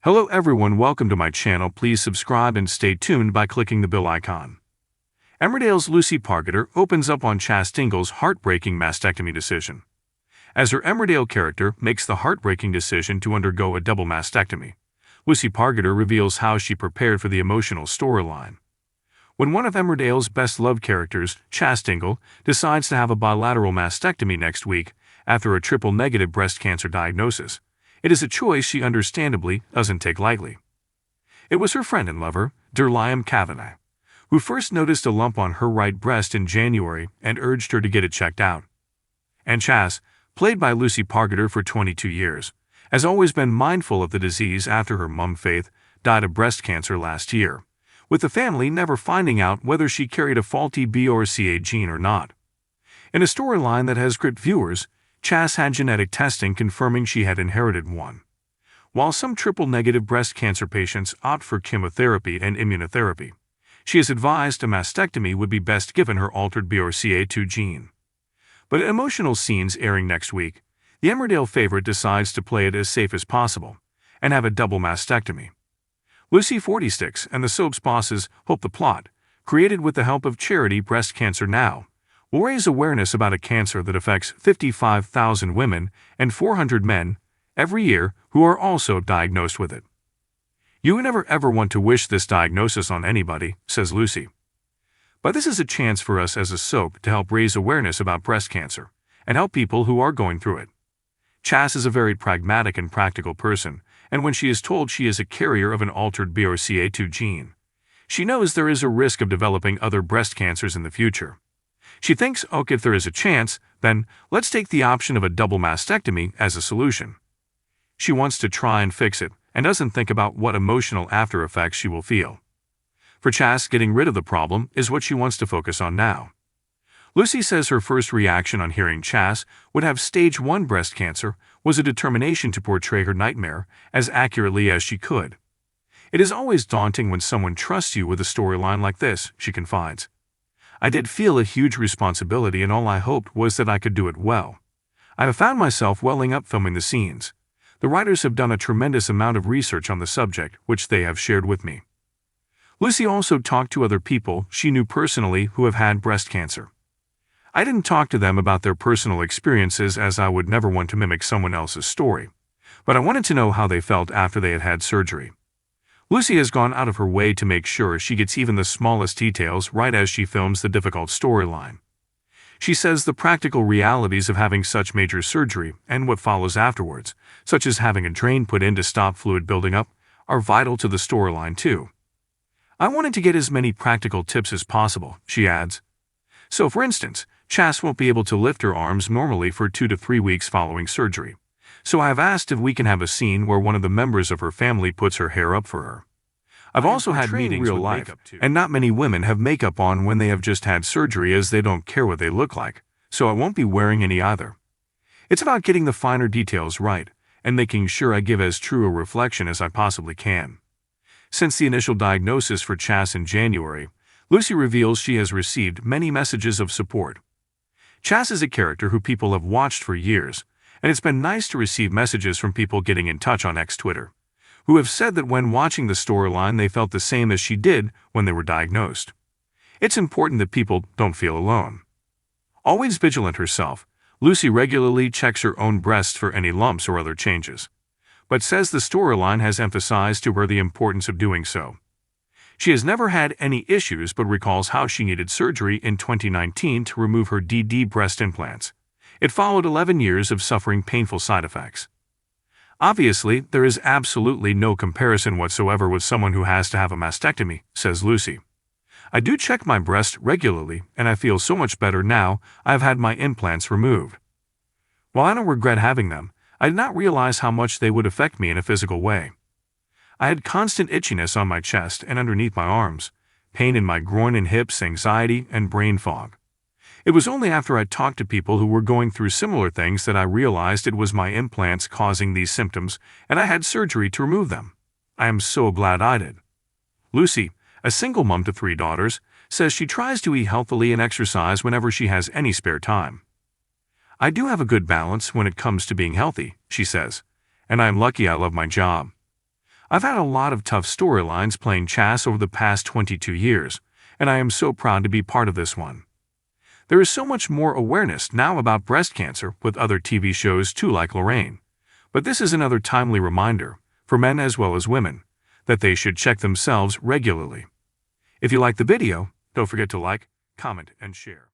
Hello everyone, welcome to my channel. Please subscribe and stay tuned by clicking the bell icon. Emmerdale's Lucy Pargeter opens up on Chas Dingle's heartbreaking mastectomy decision. As her Emmerdale character makes the heartbreaking decision to undergo a double mastectomy, Lucy Pargeter reveals how she prepared for the emotional storyline. When one of Emmerdale's best-loved characters, Chas Dingle, decides to have a bilateral mastectomy next week after a triple-negative breast cancer diagnosis, it is a choice she understandably doesn't take lightly. It was her friend and lover, Liam Kavanagh, who first noticed a lump on her right breast in January and urged her to get it checked out. And Chas, played by Lucy Pargeter for 22 years, has always been mindful of the disease after her mum Faith died of breast cancer last year, with the family never finding out whether she carried a faulty BRCA gene or not. In a storyline that has gripped viewers, Chas had genetic testing confirming she had inherited one. While some triple-negative breast cancer patients opt for chemotherapy and immunotherapy, she has advised a mastectomy would be best given her altered BRCA2 gene. But in emotional scenes airing next week, the Emmerdale favorite decides to play it as safe as possible and have a double mastectomy. Lucy 46 and the soap's bosses hope the plot, created with the help of charity Breast Cancer Now, will raise awareness about a cancer that affects 55,000 women and 400 men every year who are also diagnosed with it. You never ever want to wish this diagnosis on anybody, says Lucy. But this is a chance for us as a soap to help raise awareness about breast cancer and help people who are going through it. Chas is a very pragmatic and practical person, and when she is told she is a carrier of an altered BRCA2 gene, she knows there is a risk of developing other breast cancers in the future. She thinks, if there is a chance, then let's take the option of a double mastectomy as a solution. She wants to try and fix it and doesn't think about what emotional after effects she will feel. For Chas, getting rid of the problem is what she wants to focus on now. Lucy says her first reaction on hearing Chas would have stage 1 breast cancer was a determination to portray her nightmare as accurately as she could. It is always daunting when someone trusts you with a storyline like this, she confides. I did feel a huge responsibility, and all I hoped was that I could do it well. I have found myself welling up filming the scenes. The writers have done a tremendous amount of research on the subject, which they have shared with me. Lucy also talked to other people she knew personally who have had breast cancer. I didn't talk to them about their personal experiences, as I would never want to mimic someone else's story, but I wanted to know how they felt after they had had surgery. Lucy has gone out of her way to make sure she gets even the smallest details right as she films the difficult storyline. She says the practical realities of having such major surgery and what follows afterwards, such as having a drain put in to stop fluid building up, are vital to the storyline too. I wanted to get as many practical tips as possible, she adds. So for instance, Chas won't be able to lift her arms normally for 2 to 3 weeks following surgery. So I have asked if we can have a scene where one of the members of her family puts her hair up for her. I've also had meetings with makeup too, and not many women have makeup on when they have just had surgery, as they don't care what they look like, so I won't be wearing any either. It's about getting the finer details right and making sure I give as true a reflection as I possibly can. Since the initial diagnosis for Chas in January, Lucy reveals she has received many messages of support. Chas is a character who people have watched for years, and it's been nice to receive messages from people getting in touch on Twitter, who have said that when watching the storyline they felt the same as she did when they were diagnosed. It's important that people don't feel alone. Always vigilant herself, Lucy regularly checks her own breasts for any lumps or other changes, but says the storyline has emphasized to her the importance of doing so. She has never had any issues, but recalls how she needed surgery in 2019 to remove her DD breast implants. It followed 11 years of suffering painful side effects. Obviously, there is absolutely no comparison whatsoever with someone who has to have a mastectomy, says Lucy. I do check my breast regularly, and I feel so much better now I have had my implants removed. While I don't regret having them, I did not realize how much they would affect me in a physical way. I had constant itchiness on my chest and underneath my arms, pain in my groin and hips, anxiety, and brain fog. It was only after I talked to people who were going through similar things that I realized it was my implants causing these symptoms, and I had surgery to remove them. I am so glad I did. Lucy, a single mom to 3 daughters, says she tries to eat healthily and exercise whenever she has any spare time. I do have a good balance when it comes to being healthy, she says, and I am lucky I love my job. I've had a lot of tough storylines playing Chas over the past 22 years, and I am so proud to be part of this one. There is so much more awareness now about breast cancer with other TV shows too, like Lorraine. But this is another timely reminder, for men as well as women, that they should check themselves regularly. If you like the video, don't forget to like, comment, and share.